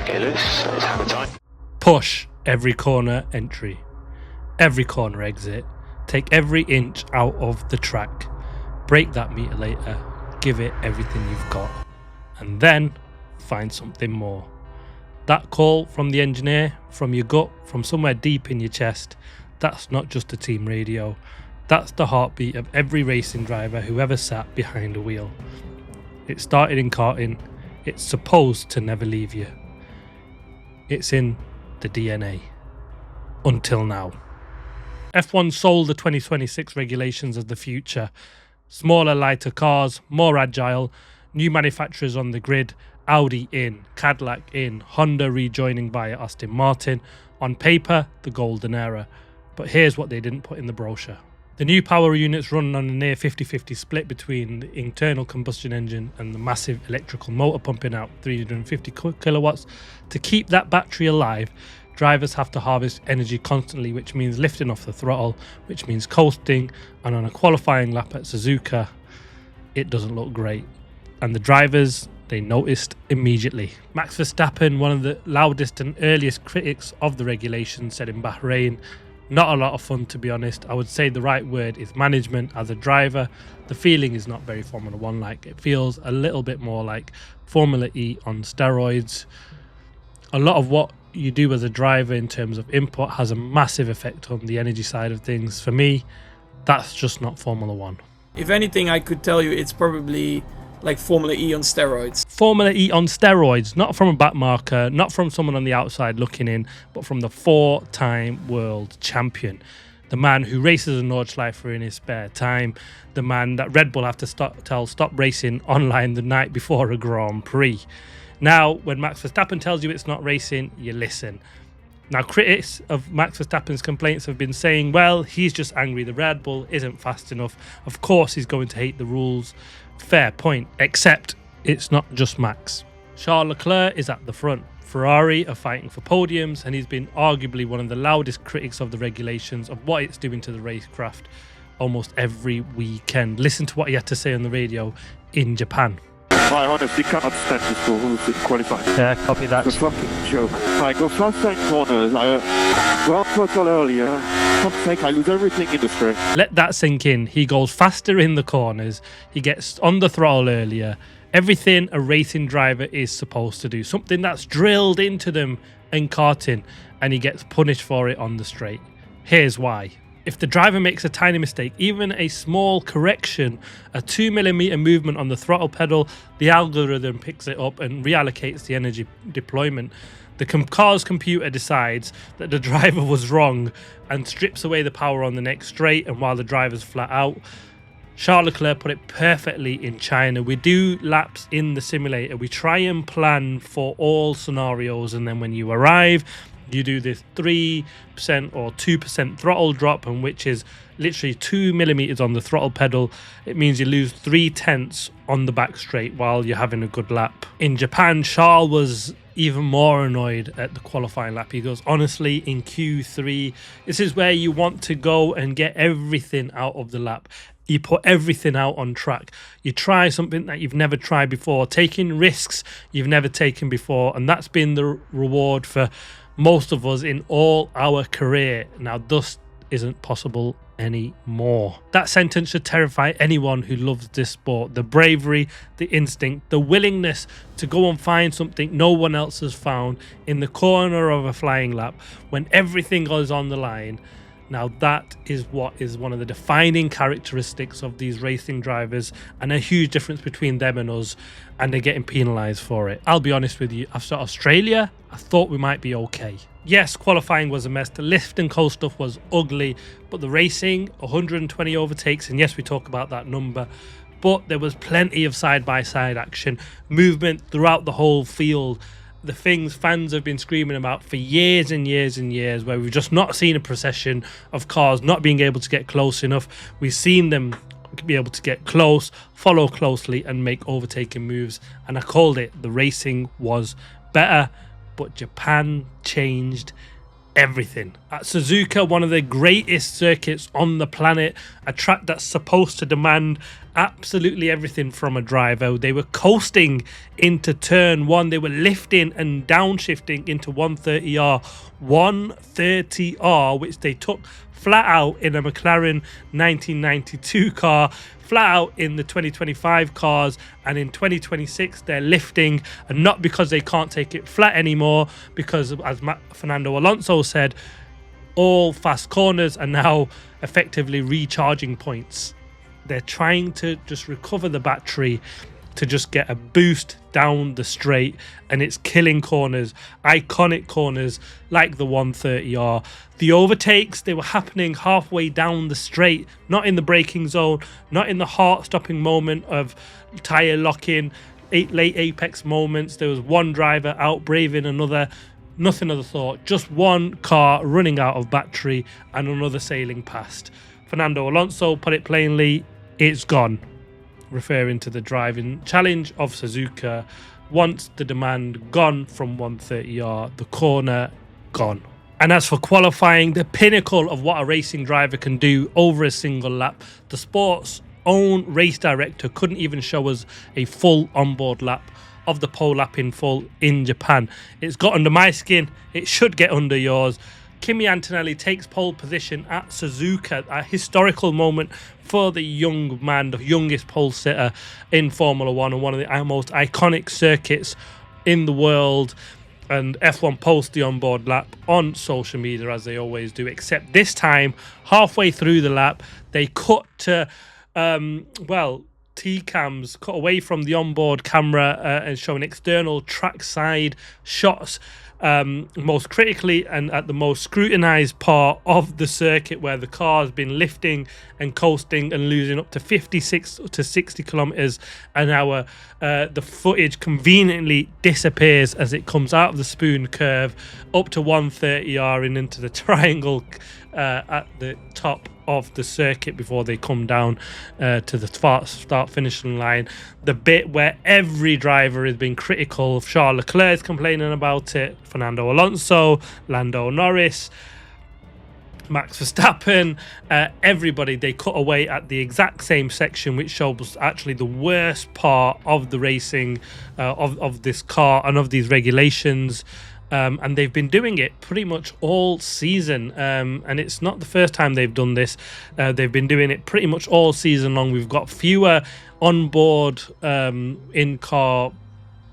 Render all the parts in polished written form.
Get loose, let's have a time. Push every corner entry, every corner exit, take every inch out of the track, break that meter later, give it everything you've got, and then find something more. That call from the engineer, from your gut, from somewhere deep in your chest, that's not just a team radio. That's the heartbeat of every racing driver who ever sat behind a wheel. It started in karting. It's supposed to never leave you. It's in the DNA. Until now. F1 sold the 2026 regulations as the future. Smaller, lighter cars, more agile, new manufacturers on the grid, Audi in, Cadillac in, Honda rejoining via Aston Martin. On paper, the golden era. But here's what they didn't put in the brochure. The new power units run on a near 50-50 split between the internal combustion engine and the massive electrical motor pumping out 350 kilowatts. To keep that battery alive, drivers have to harvest energy constantly, which means lifting off the throttle, which means coasting, and on a qualifying lap at Suzuka, it doesn't look great. And the drivers, they noticed immediately. Max Verstappen, one of the loudest and earliest critics of the regulation, said in Bahrain, "Not a lot of fun, to be honest. I would say the right word is management. As a driver, the feeling is not very Formula 1 like. It feels a little bit more like Formula E on steroids. A lot of what you do as a driver in terms of input has a massive effect on the energy side of things. For me, that's just not Formula 1. If anything, I could tell you it's probably like Formula E on steroids. Formula E on steroids, not from a backmarker, not from someone on the outside looking in, but from the 4-time world champion. The man who races a Nordschleifer in his spare time. The man that Red Bull have to stop racing online the night before a Grand Prix. Now, when Max Verstappen tells you it's not racing, you listen. Now, critics of Max Verstappen's complaints have been saying, well, he's just angry the Red Bull isn't fast enough. Of course he's going to hate the rules. Fair point, except it's not just Max. Charles Leclerc is at the front. Ferrari are fighting for podiums, and he's been arguably one of the loudest critics of the regulations, of what it's doing to the racecraft almost every weekend. Listen to what he had to say on the radio in Japan. I honestly cannot stand this rules in qualifying. Yeah, copy that. It's a fucking joke. I go fast side corners. Well, throttle earlier. For fuck's sake, I lose everything in the straight. Let that sink in. He goes faster in the corners. He gets on the throttle earlier. Everything a racing driver is supposed to do. Something that's drilled into them in karting. And he gets punished for it on the straight. Here's why. If the driver makes a tiny mistake, even a small correction, a 2mm movement on the throttle pedal, the algorithm picks it up and reallocates the energy deployment. The car's computer decides that the driver was wrong and strips away the power on the next straight, and while the driver's flat out. Charles Leclerc put it perfectly in China. We do laps in the simulator. We try and plan for all scenarios, and then when you arrive, you do this 3% or 2% throttle drop, and which is literally 2mm on the throttle pedal. It means you lose 3/10 on the back straight while you're having a good lap. In Japan, Charles was even more annoyed at the qualifying lap. He goes, honestly, in Q3, this is where you want to go and get everything out of the lap. You put everything out on track. You try something that you've never tried before, taking risks you've never taken before, and that's been the reward for most of us in all our career. Now, thus isn't possible anymore. That sentence should terrify anyone who loves this sport. The bravery, the instinct, the willingness to go and find something no one else has found in the corner of a flying lap when everything goes on the line. Now, that is what is one of the defining characteristics of these racing drivers, and a huge difference between them and us, and they're getting penalised for it. I'll be honest with you, after Australia, I thought we might be okay. Yes, qualifying was a mess. The lift and coast stuff was ugly, but the racing, 120 overtakes, and yes, we talk about that number, but there was plenty of side-by-side action, movement throughout the whole field. The things fans have been screaming about for years and years and years, where we've just not seen a procession of cars not being able to get close enough. We've seen them be able to get close, follow closely, and make overtaking moves. And I called it, the racing was better, but Japan changed everything. At Suzuka, one of the greatest circuits on the planet, a track that's supposed to demand absolutely everything from a driver. They were coasting into turn one. They were lifting and downshifting into 130R. 130R, which they took flat out in a McLaren 1992 car, flat out in the 2025 cars, and in 2026 they're lifting, and not because they can't take it flat anymore, because as Fernando Alonso said, all fast corners are now effectively recharging points. They're trying to just recover the battery to just get a boost down the straight, and it's killing corners, iconic corners like the 130R. The overtakes, they were happening halfway down the straight, not in the braking zone, not in the heart-stopping moment of tyre locking, late apex moments. There was one driver out-braving another, nothing of the sort, just one car running out of battery and another sailing past. Fernando Alonso put it plainly, it's gone, referring to the driving challenge of Suzuka. Once the demand gone from 130R, the corner gone. And as for qualifying, the pinnacle of what a racing driver can do over a single lap, the sport's own race director couldn't even show us a full onboard lap of the pole lap in full in Japan. It's got under my skin, it should get under yours. Kimi Antonelli takes pole position at Suzuka, a historical moment for the young man, the youngest pole sitter in Formula One, and one of the most iconic circuits in the world. And F1 post the onboard lap on social media, as they always do, except this time, halfway through the lap, they cut to, T-cams, cut away from the onboard camera and showing external trackside shots, most critically and at the most scrutinized part of the circuit, where the car has been lifting and coasting and losing up to 56 to 60 kilometers an hour. The footage conveniently disappears as it comes out of the spoon curve up to 130R and into the triangle at the top of the circuit before they come down to the start finishing line. The bit where every driver has been critical of. Charles Leclerc is complaining about it, Fernando Alonso, Lando Norris, Max Verstappen, everybody. They cut away at the exact same section, which shows actually the worst part of the racing of this car and of these regulations. And they've been doing it pretty much all season, and it's not the first time they've done this. They've been doing it pretty much all season long. We've got fewer onboard in-car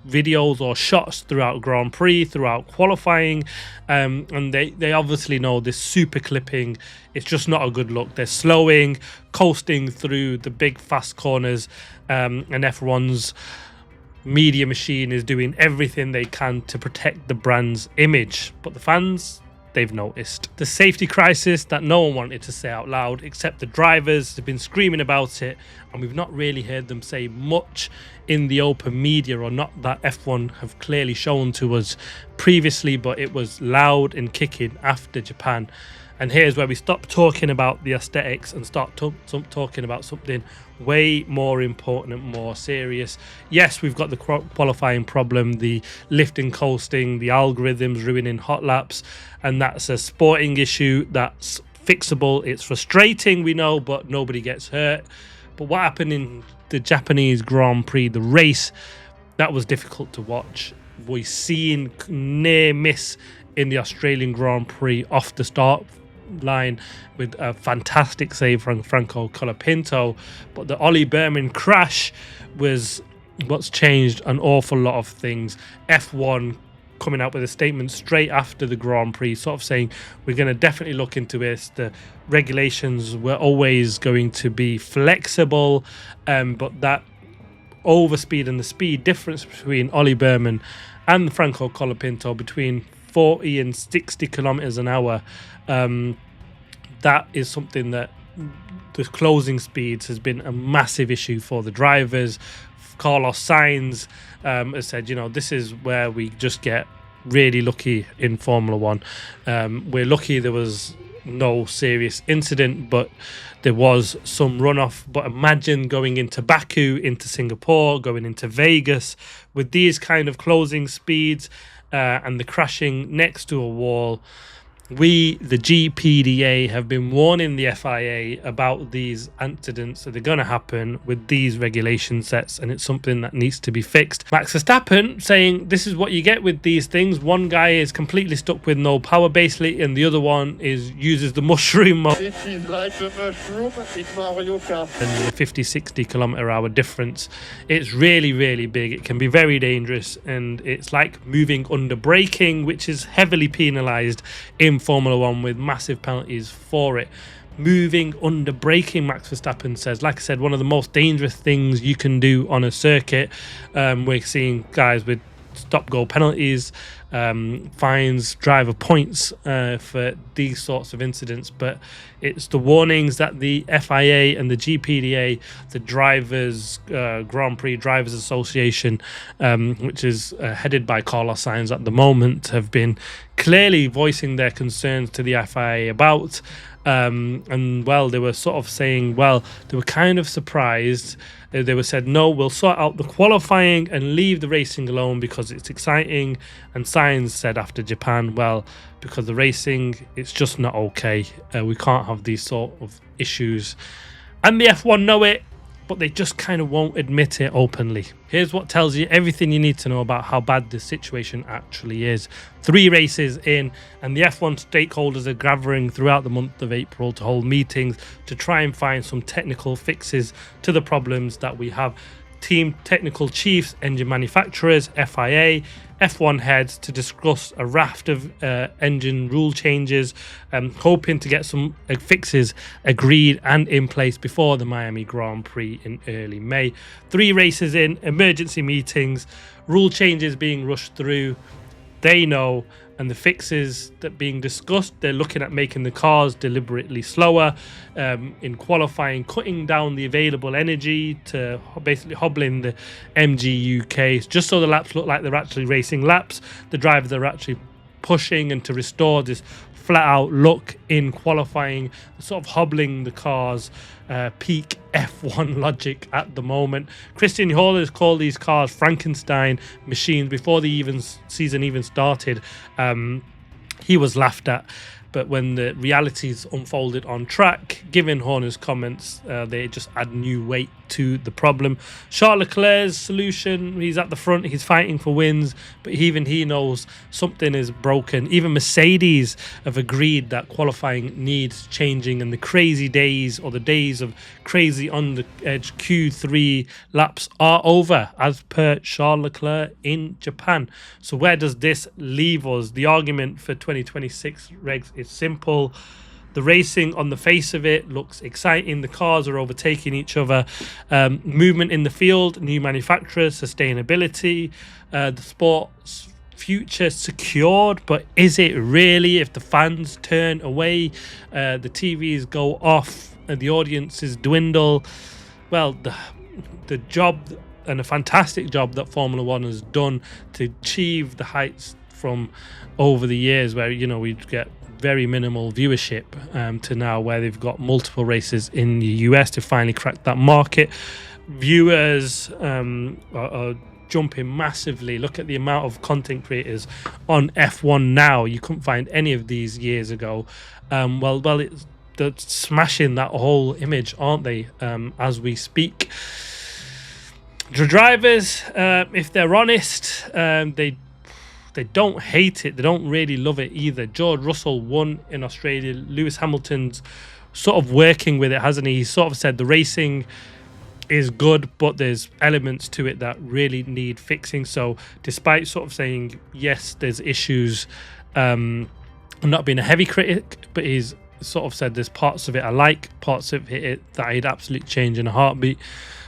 videos or shots throughout Grand Prix, throughout qualifying, and they obviously know this super clipping, it's just not a good look. They're slowing, coasting through the big fast corners, and F1's media machine is doing everything they can to protect the brand's image, but the fans, they've noticed. The safety crisis that no one wanted to say out loud except the drivers have been screaming about it, and we've not really heard them say much in the open media, or not that F1 have clearly shown to us previously, but it was loud and kicking after Japan. And here's where we stop talking about the aesthetics and start talking about something way more important and more serious. Yes, we've got the qualifying problem, the lifting, coasting, the algorithms ruining hot laps, and that's a sporting issue that's fixable. It's frustrating, we know, but nobody gets hurt. But what happened in the Japanese Grand Prix, the race, that was difficult to watch. We've seen near miss in the Australian Grand Prix off the start line with a fantastic save from Franco Colapinto, but the Ollie Bearman crash was what's changed an awful lot of things. F1 coming out with a statement straight after the Grand Prix, sort of saying we're going to definitely look into this. The regulations were always going to be flexible, but that overspeed and the speed difference between Ollie Bearman and Franco Colapinto, between 40 and 60 kilometers an hour, that is something that the closing speeds has been a massive issue for the drivers. Carlos Sainz has said, this is where we just get really lucky in Formula One. We're lucky there was no serious incident, but there was some runoff. But imagine going into Baku, into Singapore, going into Vegas with these kind of closing speeds and the crashing next to a wall. We, the GPDA, have been warning the FIA about these incidents that are going to happen with these regulation sets, and it's something that needs to be fixed. Max Verstappen saying this is what you get with these things. One guy is completely stuck with no power basically, and the other one uses the mushroom mode. This is like a mushroom in Mario Kart. And the 50-60 km/h difference, it's really, really big. It can be very dangerous, and it's like moving under braking, which is heavily penalised in Formula One with massive penalties for it. Moving under braking, Max Verstappen says, like I said, one of the most dangerous things you can do on a circuit. We're seeing guys with stop-go penalties, fines, driver points for these sorts of incidents. But it's the warnings that the FIA and the GPDA, the Drivers Grand Prix Drivers Association, which is headed by Carlos Sainz at the moment, have been clearly voicing their concerns to the FIA about. And well, they were sort of saying, well, they were kind of surprised. They were said, no, we'll sort out the qualifying and leave the racing alone because it's exciting. And Sainz said after Japan, well, because the racing, it's just not okay. We can't have these sort of issues. And the F1 know it, but they just kind of won't admit it openly. Here's what tells you everything you need to know about how bad the situation actually is. 3 races in, and the F1 stakeholders are gathering throughout the month of April to hold meetings to try and find some technical fixes to the problems that we have. Team technical chiefs, engine manufacturers, FIA, F1 heads to discuss a raft of engine rule changes, hoping to get some fixes agreed and in place before the Miami Grand Prix in early May. 3 races in, emergency meetings, rule changes being rushed through. They know, and the fixes that being discussed, they're looking at making the cars deliberately slower in qualifying, cutting down the available energy to basically hobbling the MG UK, just so the laps look like they're actually racing laps. The drivers are actually pushing, and to restore this flat out look in qualifying, sort of hobbling the cars, peak F1 logic at the moment. Christian Horner has called these cars Frankenstein machines before the season even started. He was laughed at, but when the realities unfolded on track, given Horner's comments, they just add new weight to the problem. Charles Leclerc's solution, he's at the front, he's fighting for wins, but even he knows something is broken. Even Mercedes have agreed that qualifying needs changing, and the crazy days, or the days of crazy on the edge Q3 laps, are over, as per Charles Leclerc in Japan. So where does this leave us? The argument for 2026 regs is simple. The racing on the face of it looks exciting. The cars are overtaking each other. Movement in the field, new manufacturers, sustainability, the sport's future secured. But is it really? If the fans turn away, the TVs go off, and the audiences dwindle, well, the job, and a fantastic job that Formula One has done to achieve the heights from over the years, where, you know, we get very minimal viewership, to now where they've got multiple races in the US to finally crack that market. Viewers are jumping massively. Look at the amount of content creators on F1 now. You couldn't find any of these years ago. They're smashing that whole image, aren't they, as we speak. The drivers, if they're honest, they don't hate it. They don't really love it either. George Russell won in Australia. Lewis Hamilton's sort of working with it, hasn't he? He sort of said the racing is good, but there's elements to it that really need fixing. So despite sort of saying, yes, there's issues, I'm not being a heavy critic, but he's sort of said there's parts of it I like, parts of it that I'd absolutely change in a heartbeat.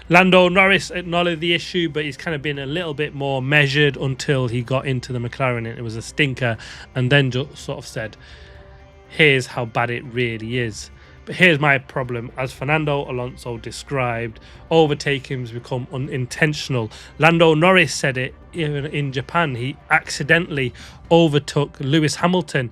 Lando Norris acknowledged the issue, but he's kind of been a little bit more measured until he got into the McLaren and it was a stinker, and then just sort of said, here's how bad it really is. But here's my problem. As Fernando Alonso described, overtakings become unintentional. Lando Norris said it even in Japan. He accidentally overtook Lewis Hamilton.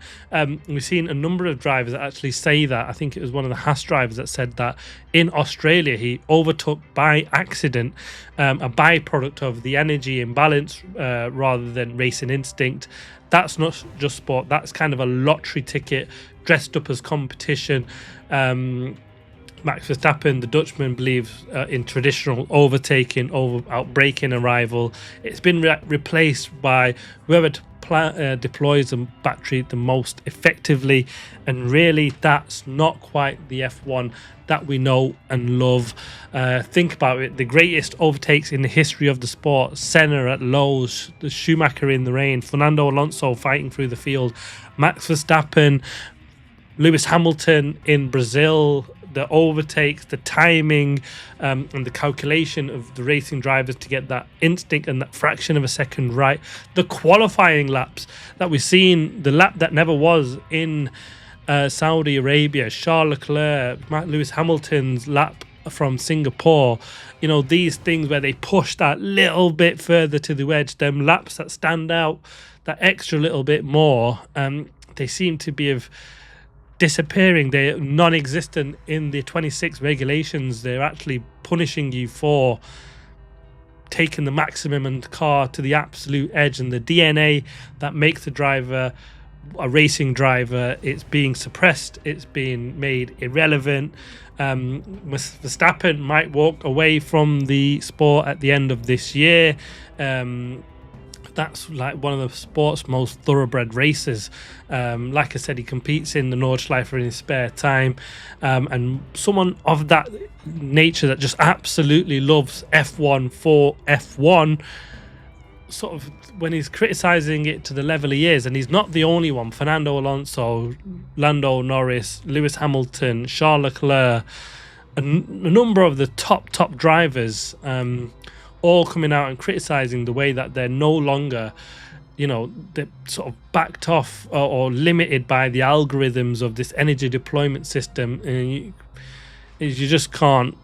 We've seen a number of drivers that actually say that. I think it was one of the Haas drivers that said that in Australia he overtook by accident, a byproduct of the energy imbalance rather than racing instinct. That's not just sport. That's kind of a lottery ticket dressed up as competition. Max Verstappen, the Dutchman, believes in traditional overtaking, outbraking a rival. It's been replaced by whoever deploys the battery the most effectively, and really that's not quite the F1 that we know and love. Think about it, the greatest overtakes in the history of the sport: Senna at Lowe's, the Schumacher in the rain, Fernando Alonso fighting through the field, Max Verstappen, Lewis Hamilton in Brazil. The overtakes, the timing, and the calculation of the racing drivers to get that instinct and that fraction of a second right. The qualifying laps that we've seen, the lap that never was in Saudi Arabia, Charles Leclerc, Lewis Hamilton's lap from Singapore. You know, these things where they push that little bit further to the edge, them laps that stand out that extra little bit more, they seem to be disappearing. They're non-existent in the 26 regulations. They're actually punishing you for taking the maximum and the car to the absolute edge, and the DNA that makes the driver a racing driver, it's being suppressed, it's being made irrelevant. Verstappen might walk away from the sport at the end of this year. That's like one of the sport's most thoroughbred races. Like I said, he competes in the Nordschleife in his spare time, and someone of that nature that just absolutely loves F1 for F1, sort of when he's criticizing it to the level he is, and he's not the only one. Fernando Alonso, Lando Norris, Lewis Hamilton, Charles Leclerc, a number of the top drivers, all coming out and criticizing the way that they're no longer, you know, they're sort of backed off or limited by the algorithms of this energy deployment system. And you just can't,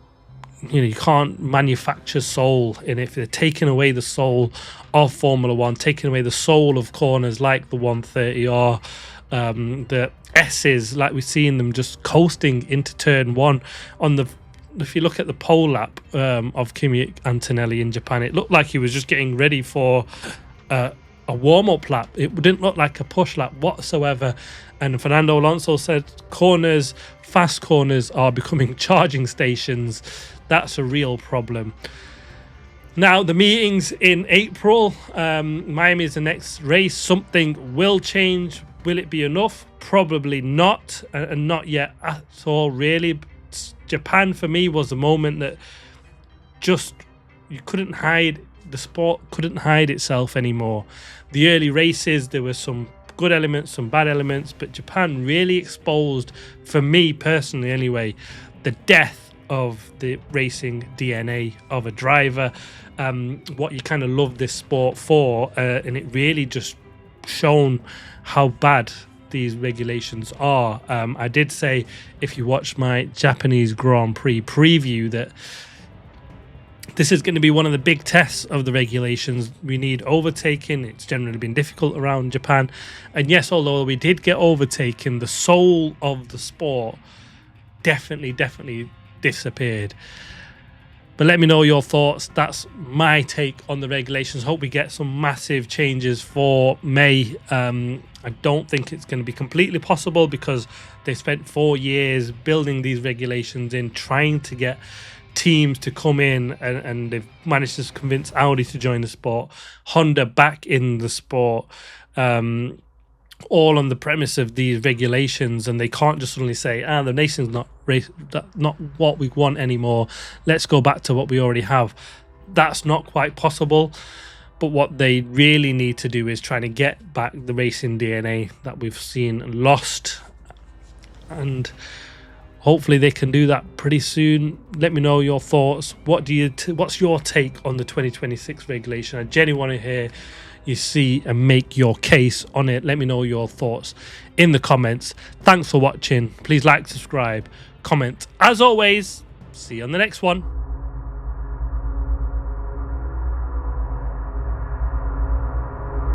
you know, you can't manufacture soul. And if they're taking away the soul of Formula One, taking away the soul of corners like the 130R, the S's, like we've seen them just coasting into turn one on the. If you look at the pole lap of Kimi Antonelli in Japan, it looked like he was just getting ready for a warm-up lap. It didn't look like a push lap whatsoever. And Fernando Alonso said fast corners are becoming charging stations. That's a real problem. Now, the meetings in April, Miami is the next race. Something will change. Will it be enough? Probably not, and not yet at all, really. Japan for me was the moment that just you couldn't hide, the sport couldn't hide itself anymore. The early races, there were some good elements, some bad elements, but Japan really exposed, for me personally anyway, the death of the racing DNA of a driver, what you kind of love this sport for, and it really just shown how bad these regulations are. I did say, if you watch my Japanese Grand Prix preview, that this is going to be one of the big tests of the regulations. We need overtaking. It's generally been difficult around Japan, and yes, although we did get overtaken, the soul of the sport definitely disappeared. But let me know your thoughts. That's my take on the regulations. Hope we get some massive changes for May. I don't think it's going to be completely possible because they spent 4 years building these regulations in, trying to get teams to come in, and they've managed to convince Audi to join the sport, Honda back in the sport, all on the premise of these regulations. And they can't just suddenly say, the nation's not what we want anymore, let's go back to what we already have. That's not quite possible. But what they really need to do is try to get back the racing DNA that we've seen lost, and hopefully they can do that pretty soon. Let me know your thoughts. What's your take on the 2026 regulation? I genuinely want to hear you see and make your case on it. Let me know your thoughts in the comments. Thanks for watching. Please like, subscribe, comment. As always, see you on the next one.